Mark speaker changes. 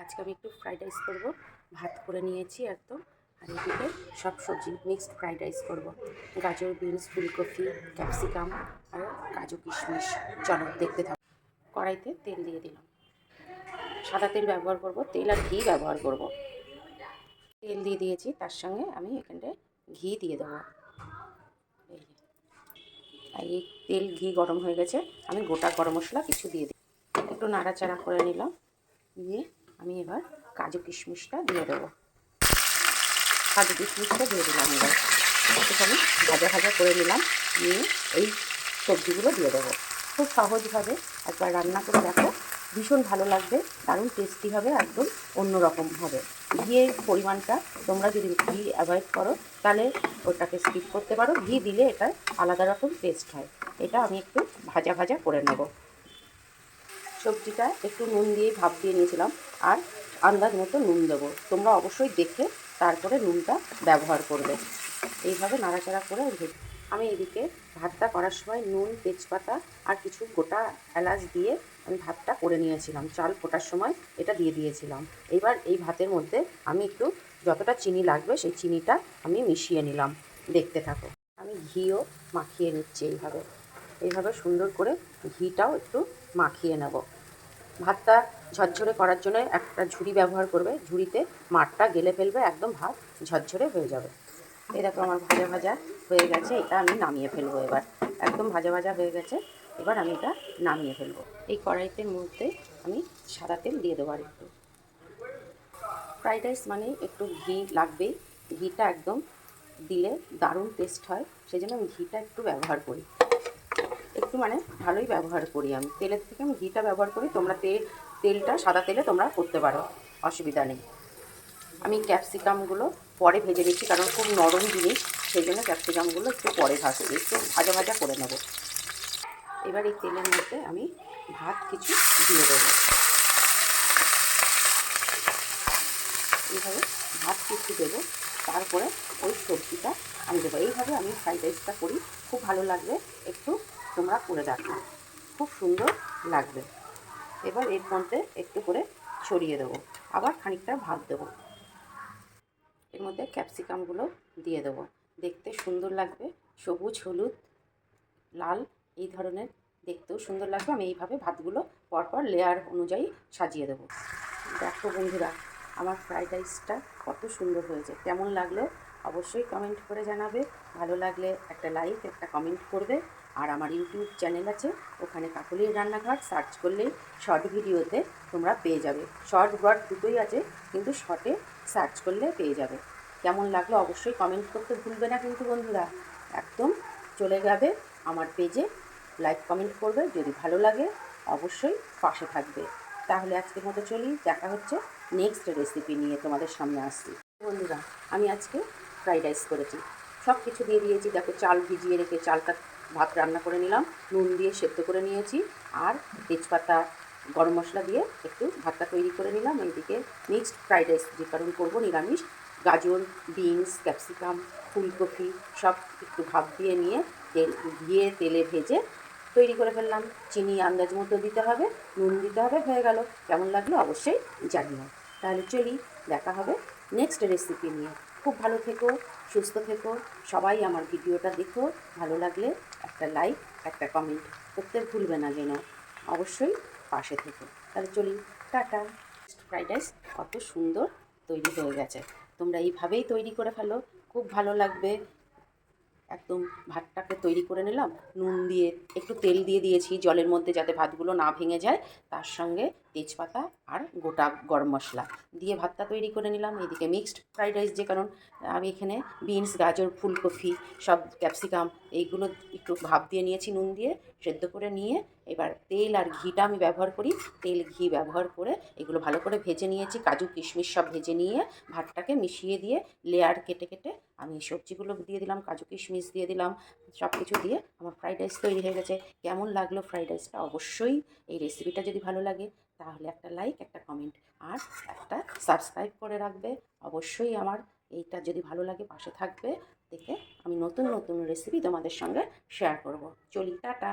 Speaker 1: আজকে আমি একটু ফ্রাইড রাইস করবো। ভাত করে নিয়েছি একদম। আর এদিকে সব সবজি মিক্সড ফ্রাইড রাইস করবো। গাজর, বিনস, ফুলকপি, ক্যাপসিকাম আর কাজু কিশমিশ। চলো দেখতে থাকো। কড়াইতে তেল দিয়ে দিলাম। সাদা তেল ব্যবহার করব, তেল আর ঘি ব্যবহার করব। তেল দিয়ে দিয়েছি, তার সঙ্গে আমি এখানটায় ঘি দিয়ে দেবো। এই তেল ঘি গরম হয়ে গেছে, আমি গোটা গরম মশলা কিছু দিয়ে দিই। একটু নাড়াচাড়া করে নিলাম, নিয়ে আমি এবার কাজু কিশমিশটা দিয়ে দেবো। কাজু কিশমিশটা দিয়ে দিলাম। এবার একটুখানি ভাজা ভাজা করে নিলাম, নিয়ে এই সবজিগুলো দিয়ে দেবো। খুব সহজভাবে একবার রান্না করে দেখো, ভীষণ ভালো লাগবে, দারুণ টেস্টি হবে, একদম অন্যরকম হবে। ঘিয়ের পরিমাণটা তোমরা যদি ঘি অ্যাভয়েড করো তাহলে ওটাকে স্কিপ করতে পারো। ঘি দিলে এটা আলাদা রকম টেস্ট হয়। এটা আমি একটু ভাজা ভাজা করে নেব। সবজিটা একটু নুন দিয়ে ভাপ দিয়ে নিয়েছিলাম, আর আন্দাজ মতো নুন দেবো। তোমরা অবশ্যই দেখে তারপরে নুনটা ব্যবহার করবে। এইভাবে নাড়াচাড়া করে আমি এদিকে ভাতটা করার সময় নুন, তেজপাতা আর কিছু গোটা এলাচ দিয়ে আমি ভাতটা করে নিয়েছিলাম। চাল ফোটার সময় এটা দিয়ে দিয়েছিলাম। এবার এই ভাতের মধ্যে আমি একটু যতটা চিনি লাগবে সেই চিনিটা আমি মিশিয়ে নিলাম। দেখতে থাকো। আমি ঘিও মাখিয়ে নিচ্ছি এইভাবে। এইভাবে সুন্দর করে ঘিটাও একটু মাখিয়ে নেব। ভাতটা ঝরঝরে করার জন্য একটা ঝুড়ি ব্যবহার করবে। ঝুড়িতে মাঠটা গেলে ফেলবে, একদম ভাত ঝরঝরে হয়ে যাবে। এই দেখো আমার ভাজা ভাজা হয়ে গেছে, এটা আমি নামিয়ে ফেলবো। এবার একদম ভাজা ভাজা হয়ে গেছে, এবার আমি এটা নামিয়ে ফেলবো। এই কড়াইতের মধ্যে আমি সাদা তেল দিয়ে দেবো। আর একটু ফ্রাইড রাইস মানে একটু ঘি লাগবেই। ঘিটা একদম দিলে দারুণ টেস্ট হয়, সেই জন্য আমি ঘিটা একটু ব্যবহার করি। একটু মানে ভালোই ব্যবহার করি আমি। তেলের থেকে আমি ঘিটা ব্যবহার করি। তোমরা তেলটা সাদা তেলে তোমরা করতে পারো, অসুবিধা নেই। আমি ক্যাপসিকামগুলো পরে ভেজে নিচ্ছি, কারণ খুব নরম জিনিস, সেই জন্য ক্যাপসিকামগুলো একটু পরে ভাজছি, একটু ভাজা ভাজা করে নেব। এবার এই তেলের মধ্যে আমি ভাত কিছু দিয়ে দেবো। এইভাবে ভাত কিছু দেবো, তারপরে ওই সবজিটা আমি দেবো। এইভাবে আমি ফ্রাইড রাইসটা করি, খুব ভালো লাগবে। একটু তোমরা করে দেখো, খুব সুন্দর লাগবে। এবার এর মধ্যে একটু করে ছড়িয়ে দেবো, আবার খানিকটা ভাত দেবো। এর মধ্যে ক্যাপসিকামগুলো দিয়ে দেবো। দেখতে সুন্দর লাগবে, সবুজ, হলুদ, লাল, এই ধরনের দেখতেও সুন্দর লাগবে। আমি এইভাবে ভাতগুলো পরপর লেয়ার অনুযায়ী সাজিয়ে দেবো। দেখো বন্ধুরা, আমার ফ্রাইড রাইসটা কত সুন্দর হয়েছে। কেমন লাগলো অবশ্যই কমেন্ট করে জানাবে। ভালো লাগলে একটা লাইক, একটা কমেন্ট করবে। আর আমার ইউটিউব চ্যানেল আছে, ওখানে কাকলির রান্নাঘর সার্চ করলেই শর্ট ভিডিওতে তোমরা পেয়ে যাবে। শর্ট ব্রড দুটোই আছে, কিন্তু শর্টে সার্চ করলে পেয়ে যাবে। কেমন লাগলো অবশ্যই কমেন্ট করতে ভুলবে না কিন্তু বন্ধুরা। একদম চলে যাবে আমার পেজে, লাইক কমেন্ট করবে। যদি ভালো লাগে অবশ্যই পাশে থাকবে। তাহলে আজকের মতো চলি, দেখা হচ্ছে নেক্সট রেসিপি নিয়ে তোমাদের সামনে আসছি। বন্ধুরা, আমি আজকে ফ্রাইড রাইস করেছি, সব কিছু দিয়ে দিয়েছি। দেখো, চাল ভিজিয়ে রেখে চালটা ভাত রান্না করে নিলাম, নুন দিয়ে সেদ্ধ করে নিয়েছি, আর তেজপাতা, গরম মশলা দিয়ে একটু ভাতটা তৈরি করে নিলাম। এইদিকে মিক্সড ফ্রাইড রাইস, যে কারণ করবো নিরামিষ, গাজর, বিনস, ক্যাপসিকাম, ফুলকপি সব একটু ভাপ দিয়ে নিয়ে তেলে ভেজে তৈরি করে ফেললাম। চিনি আন্দাজ মতো দিতে হবে, নুন দিতে হবে। হয়ে গেল। কেমন লাগলো অবশ্যই জানিও। তাহলে চলি, দেখা হবে নেক্সট রেসিপি নিয়ে। খুব ভালো থেকো, সুস্থ থেকো, সবাই আমার ভিডিওটা দেখো। ভালো লাগলে একটা লাইক, একটা কমেন্ট করতে ভুলবে না যেন। অবশ্যই পাশে থেকো। তাহলে চলি, টাটা। ফ্রাইড রাইস কত সুন্দর তৈরি হয়ে গেছে। তোমরা এইভাবেই তৈরি করে ফেলো, খুব ভালো লাগবে। একদম ভাতটাকে তৈরি করে নিলাম, নুন দিয়ে একটু তেল দিয়ে দিয়েছি জলের মধ্যে, যাতে ভাতগুলো না ভেঙে যায়। তার সঙ্গে তেজপাতা আর গোটা গরম মশলা দিয়ে ভাতটা তৈরি করে নিলাম। এদিকে মিক্সড ফ্রাইড রাইস, যে কারণ আমি এখানে বিনস, গাজর, ফুলকপি, সব ক্যাপসিকাম এইগুলো একটু ভাপ দিয়ে নিয়েছি নুন দিয়ে, সেদ্ধ করে নিয়ে এবার তেল আর ঘিটা আমি ব্যবহার করি। তেল ঘি ব্যবহার করে এগুলো ভালো করে ভেজে নিয়েছি, কাজু কিশমিশ সব ভেজে নিয়ে ভাতটাকে মিশিয়ে দিয়ে লেয়ার কেটে কেটে আমি সবজিগুলো দিয়ে দিলাম, কাজু কিশমিশ দিয়ে দিলাম, সব কিছু দিয়ে আমার ফ্রাইড রাইস তৈরি হয়ে গেছে। কেমন লাগলো ফ্রাইড রাইসটা অবশ্যই, এই রেসিপিটা যদি ভালো লাগে তাহলে একটা লাইক, একটা কমেন্ট আর একটা সাবস্ক্রাইব করে রাখবে। অবশ্যই আমার এইটা যদি ভালো লাগে পাশে থাকবে, দেখে আমি নতুন নতুন রেসিপি তোমাদের সঙ্গে শেয়ার করব। চলি, টাটা।